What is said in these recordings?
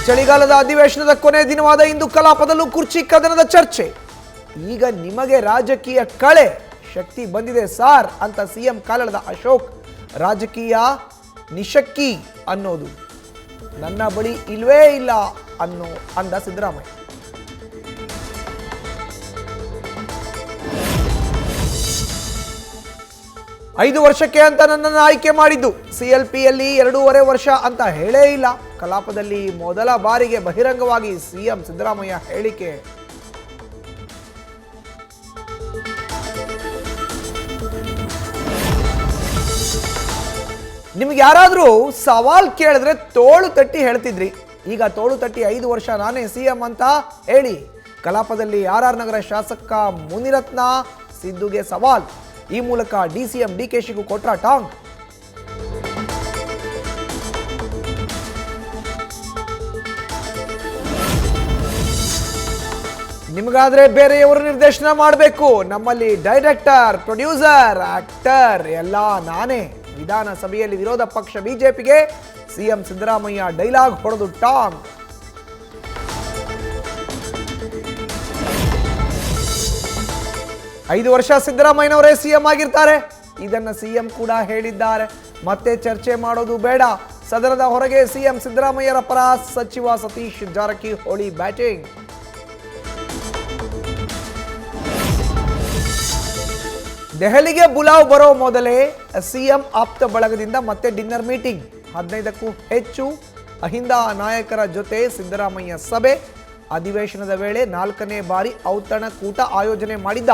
ಚಳಿಗಾಲದ ಅಧಿವೇಶನದ ಕೊನೆ ದಿನವಾದ ಇಂದು ಕಲಾಪದಲ್ಲೂ ಕುರ್ಚಿ ಕದನದ ಚರ್ಚೆ. ಈಗ ನಿಮಗೆ ರಾಜಕೀಯ ಕಳೆ ಶಕ್ತಿ ಬಂದಿದೆ ಸಾರ್ ಅಂತ ಸಿಎಂ ಕಾಲೆಳೆದ ಅಶೋಕ್. ರಾಜಕೀಯ ನಿಶಕ್ಕಿ ಅನ್ನೋದು ನನ್ನ ಬಳಿ ಇಲ್ವೇ ಇಲ್ಲ ಅಂದ ಸಿದ್ದರಾಮಯ್ಯ. ಐದು ವರ್ಷಕ್ಕೆ ಅಂತ ನನ್ನನ್ನು ಆಯ್ಕೆ ಮಾಡಿದ್ದು, ಸಿಎಲ್ಪಿಯಲ್ಲಿ 2.5 ವರ್ಷ ಅಂತ ಹೇಳೇ ಇಲ್ಲ. ಕಲಾಪದಲ್ಲಿ ಮೊದಲ ಬಾರಿಗೆ ಬಹಿರಂಗವಾಗಿ ಸಿಎಂ ಸಿದ್ದರಾಮಯ್ಯ ಹೇಳಿಕೆ. ನಿಮ್ಗೆ ಯಾರಾದರೂ ಸವಾಲ್ ಕೇಳಿದ್ರೆ ತೋಳು ತಟ್ಟಿ ಹೇಳ್ತಿದ್ರಿ, ಈಗ ತೋಳು ತಟ್ಟಿ 5 ವರ್ಷ ನಾನೇ ಸಿಎಂ ಅಂತ ಹೇಳಿ. ಕಲಾಪದಲ್ಲಿ RR ನಗರ ಶಾಸಕ ಮುನಿರತ್ನ ಸಿದ್ದುಗೆ ಸವಾಲ್. ಈ ಮೂಲಕ ಡಿಸಿಎಂ ಡಿಕೆಶಿಗೂ ಕೊಟ್ರ ಟಾಂಗ್. ನಿಮಗಾದ್ರೆ ಬೇರೆಯವರು ನಿರ್ದೇಶನ ಮಾಡಬೇಕು, ನಮ್ಮಲ್ಲಿ ಡೈರೆಕ್ಟರ್, ಪ್ರೊಡ್ಯೂಸರ್, ಆಕ್ಟರ್ ಎಲ್ಲ ನಾನೇ. ವಿಧಾನಸಭೆಯಲ್ಲಿ ವಿರೋಧ ಪಕ್ಷ ಬಿಜೆಪಿಗೆ ಸಿಎಂ ಸಿದ್ದರಾಮಯ್ಯ ಡೈಲಾಗ್ ಹೊಡೆದು ಟಾಂಗ್. ಐದು ವರ್ಷ ಸಿದ್ದರಾಮಯ್ಯನವರೇ ಸಿಎಂ ಆಗಿರ್ತಾರೆ, ಇದನ್ನ ಸಿಎಂ ಕೂಡ ಹೇಳಿದ್ದಾರೆ. ಮತ್ತೆ ಚರ್ಚೆ ಮಾಡೋದು ಬೇಡ. ಸದನದ ಹೊರಗೆ ಸಿಎಂ ಸಿದ್ದರಾಮಯ್ಯರ ಪರ ಸಚಿವ ಸತೀಶ್ ಜಾರಕಿಹೊಳಿ ಬ್ಯಾಟಿಂಗ್. ದೆಹಲಿಗೆ ಬುಲಾವ್ ಬರೋ ಮೊದಲೇ ಸಿಎಂ ಆಪ್ತ ಬಳಗದಿಂದ ಮತ್ತೆ ಡಿನ್ನರ್ ಮೀಟಿಂಗ್. 15ಕ್ಕೂ ಹೆಚ್ಚು ಅಹಿಂದ ನಾಯಕರ ಜೊತೆ ಸಿದ್ದರಾಮಯ್ಯ ಸಭೆ. ಅಧಿವೇಶನದ ವೇಳೆ 4ನೇ ಬಾರಿ ಔತಣಕೂಟ ಆಯೋಜನೆ ಮಾಡಿದ್ದ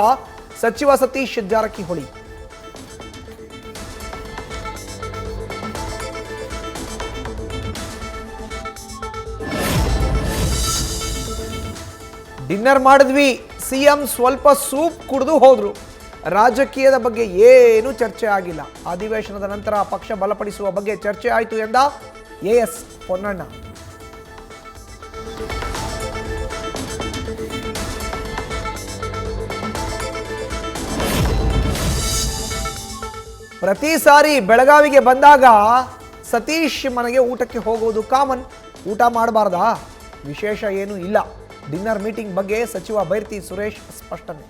ಸಚಿವ ಸತೀಶ್ ಜಾರಕಿಹೊಳಿ. ಡಿನ್ನರ್ ಮಾಡಿದ್ವಿ, ಸಿಎಂ ಸ್ವಲ್ಪ ಸೂಪ್ ಕುಡಿದು ಹೋದ್ರು. ರಾಜಕೀಯದ ಬಗ್ಗೆ ಏನು ಚರ್ಚೆ ಆಗಿಲ್ಲ. ಅಧಿವೇಶನದ ನಂತರ ಪಕ್ಷ ಬಲಪಡಿಸುವ ಬಗ್ಗೆ ಚರ್ಚೆ ಆಯಿತು ಎಂದ AS ಪೊನ್ನಣ್ಣ. ಪ್ರತಿ ಸಾರಿ ಬೆಳಗಾವಿಗೆ ಬಂದಾಗ ಸತೀಶ್ ಮನೆಗೆ ಊಟಕ್ಕೆ ಹೋಗೋದು ಕಾಮನ್. ಊಟ ಮಾಡಬಾರ್ದಾ? ವಿಶೇಷ ಏನೂ ಇಲ್ಲ. ಡಿನ್ನರ್ ಮೀಟಿಂಗ್ ಬಗ್ಗೆ ಸಚಿವ ಬೈರತಿ ಸುರೇಶ್ ಸ್ಪಷ್ಟನೆ.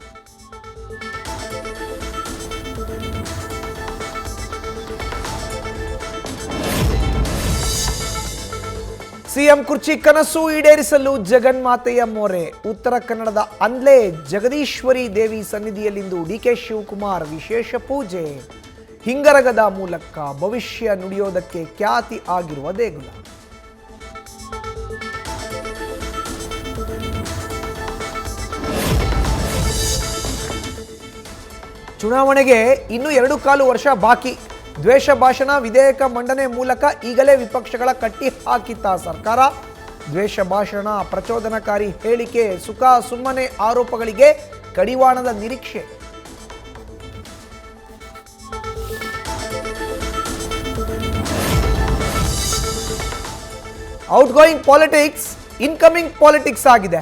ಸಿಎಂ ಕುರ್ಚಿ ಕನಸು ಈಡೇರಿಸಲು ಜಗನ್ಮಾತೆಯ ಮೊರೆ. ಉತ್ತರ ಕನ್ನಡದ ಅಂದ್ಲೆ ಜಗದೀಶ್ವರಿ ದೇವಿ ಸನ್ನಿಧಿಯಲ್ಲಿಂದು ಡಿಕೆ ಶಿವಕುಮಾರ್ ವಿಶೇಷ ಪೂಜೆ. ಹಿಂಗರಗದ ಮೂಲಕ ಭವಿಷ್ಯ ನುಡಿಯೋದಕ್ಕೆ ಖ್ಯಾತಿ ಆಗಿರುವ ದೇಗುಲ. ಚುನಾವಣೆಗೆ ಇನ್ನು 2.25 ವರ್ಷ ಬಾಕಿ. ದ್ವೇಷ ಭಾಷಣ ವಿಧೇಯಕ ಮಂಡನೆ ಮೂಲಕ ಈಗಲೇ ವಿಪಕ್ಷಗಳ ಕಟ್ಟಿ ಹಾಕಿತ್ತ ಸರ್ಕಾರ. ದ್ವೇಷ ಭಾಷಣ, ಪ್ರಚೋದನಕಾರಿ ಹೇಳಿಕೆ, ಸುಖ ಸುಮ್ಮನೆ ಆರೋಪಗಳಿಗೆ ಕಡಿವಾಣದ ನಿರೀಕ್ಷೆ. ಔಟ್ಗೋಯಿಂಗ್ ಪಾಲಿಟಿಕ್ಸ್ ಇನ್ಕಮಿಂಗ್ ಪಾಲಿಟಿಕ್ಸ್ ಆಗಿದೆ.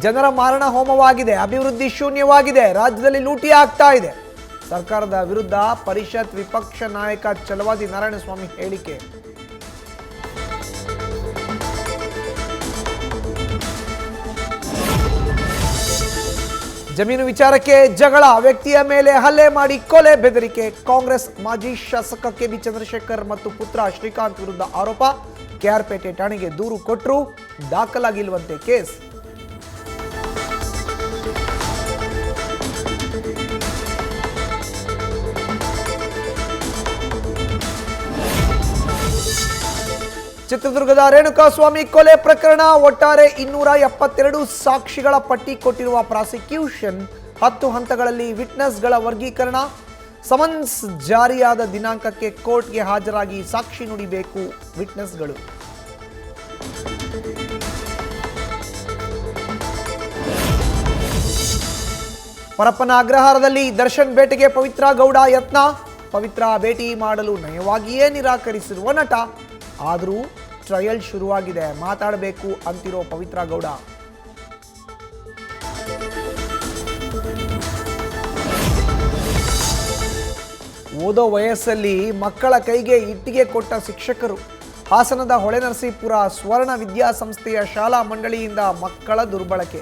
ಜನರ ಮಾರಣ ಹೋಮವಾಗಿದೆ. ಅಭಿವೃದ್ಧಿ ಶೂನ್ಯವಾಗಿದೆ. ರಾಜ್ಯದಲ್ಲಿ ಲೂಟಿ ಆಗ್ತಾ ಇದೆ. ಸರ್ಕಾರದ ವಿರುದ್ಧ ಪರಿಷತ್ ವಿಪಕ್ಷ ನಾಯಕ ಛಲವಾದಿ ನಾರಾಯಣಸ್ವಾಮಿ ಹೇಳಿಕೆ. ಜಮೀನು ವಿಚಾರಕ್ಕೆ ಜಗಳ, ವ್ಯಕ್ತಿಯ ಮೇಲೆ ಹಲ್ಲೆ ಮಾಡಿ ಕೊಲೆ ಬೆದರಿಕೆ. ಕಾಂಗ್ರೆಸ್ ಮಾಜಿ ಶಾಸಕ ಕೆಬಿ ಚಂದ್ರಶೇಖರ್ ಮತ್ತು ಪುತ್ರ ಶ್ರೀಕಾಂತ್ ವಿರುದ್ಧ ಆರೋಪ. ಕೆಆರ್ಪೇಟೆ ಠಾಣೆಗೆ ದೂರು ಕೊಟ್ಟರು, ದಾಖಲಾಗಿಲ್ವಂತೆ ಕೇಸ್. ಚಿತ್ರದುರ್ಗದ ರೇಣುಕಾಸ್ವಾಮಿ ಕೊಲೆ ಪ್ರಕರಣ ಒಟ್ಟಾರೆ 272 ಸಾಕ್ಷಿಗಳ ಪಟ್ಟಿ ಕೊಟ್ಟಿರುವ ಪ್ರಾಸಿಕ್ಯೂಷನ್. 10 ಹಂತಗಳಲ್ಲಿ ವಿಟ್ನೆಸ್ಗಳ ವರ್ಗೀಕರಣ. ಸಮನ್ಸ್ ಜಾರಿಯಾದ ದಿನಾಂಕಕ್ಕೆ ಕೋರ್ಟ್ಗೆ ಹಾಜರಾಗಿ ಸಾಕ್ಷಿ ನುಡಿಬೇಕು ವಿಟ್ನೆಸ್ಗಳು. ಪರಪ್ಪನ ಅಗ್ರಹಾರದಲ್ಲಿ ದರ್ಶನ್ ಭೇಟಿಗೆ ಪವಿತ್ರ ಗೌಡ ಯತ್ನ. ಪವಿತ್ರ ಭೇಟಿ ಮಾಡಲು ನಯವಾಗಿಯೇ ನಿರಾಕರಿಸಿರುವ ನಟ. ಆದರೂ ಟ್ರಯಲ್ ಶುರುವಾಗಿದೆ, ಮಾತಾಡಬೇಕು ಅಂತಿರೋ ಪವಿತ್ರ ಗೌಡ. ಓದೋ ವಯಸ್ಸಲ್ಲಿ ಮಕ್ಕಳ ಕೈಗೆ ಇಟ್ಟಿಗೆ ಕೊಟ್ಟ ಶಿಕ್ಷಕರು. ಹಾಸನದ ಹೊಳೆನರಸೀಪುರ ಸ್ವರ್ಣ ವಿದ್ಯಾಸಂಸ್ಥೆಯ ಶಾಲಾ ಮಂಡಳಿಯಿಂದ ಮಕ್ಕಳ ದುರ್ಬಳಕೆ.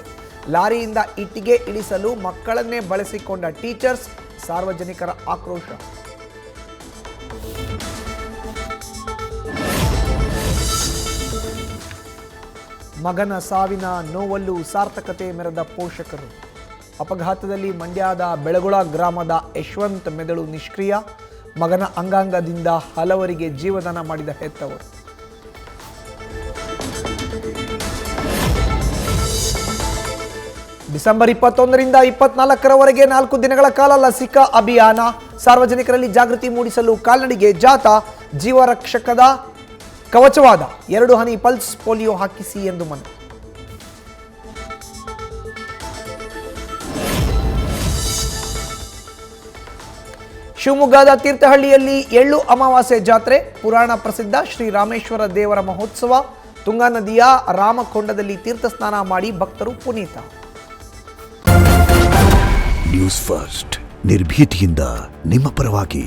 ಲಾರಿಯಿಂದ ಇಟ್ಟಿಗೆ ಇಳಿಸಲು ಮಕ್ಕಳನ್ನೇ ಬಳಸಿಕೊಂಡ ಟೀಚರ್ಸ್, ಸಾರ್ವಜನಿಕರ ಆಕ್ರೋಶ. ಮಗನ ಸಾವಿನ ನೋವಲ್ಲೂ ಸಾರ್ಥಕತೆ ಮೆರೆದ ಪೋಷಕರು. ಅಪಘಾತದಲ್ಲಿ ಮಂಡ್ಯದ ಬೆಳಗುಳ ಗ್ರಾಮದ ಯಶವಂತ್ ಮೆದುಳು ನಿಷ್ಕ್ರಿಯ. ಮಗನ ಅಂಗಾಂಗದಿಂದ ಹಲವರಿಗೆ ಜೀವದಾನ ಮಾಡಿದ ಹೆತ್ತವರು. ಡಿಸೆಂಬರ್ 21ರಿಂದ 24ರವರೆಗೆ 4 ದಿನಗಳ ಕಾಲ ಲಸಿಕಾ ಅಭಿಯಾನ. ಸಾರ್ವಜನಿಕರಲ್ಲಿ ಜಾಗೃತಿ ಮೂಡಿಸಲು ಕಾಲ್ನಡಿಗೆ ಜಾಥಾ. ಜೀವರಕ್ಷಕದ ಕವಚವಾದ 2 ಹನಿ ಪಲ್ಸ್ ಪೋಲಿಯೋ ಹಾಕಿಸಿ ಎಂದು ಮನವಿ. ಶಿವಮೊಗ್ಗದ ತೀರ್ಥಹಳ್ಳಿಯಲ್ಲಿ ಎಳ್ಳು ಅಮಾವಾಸ್ಯೆ ಜಾತ್ರೆ. ಪುರಾಣ ಪ್ರಸಿದ್ಧ ಶ್ರೀ ರಾಮೇಶ್ವರ ದೇವರ ಮಹೋತ್ಸವ. ತುಂಗಾ ನದಿಯ ರಾಮಕೊಂಡದಲ್ಲಿ ತೀರ್ಥ ಸ್ನಾನ ಮಾಡಿ ಭಕ್ತರು ಪುನೀತ. ನ್ಯೂಸ್ ಫಸ್ಟ್, ನಿರ್ಭೀತಿಯಿಂದ ನಿಮ್ಮ ಪರವಾಗಿ.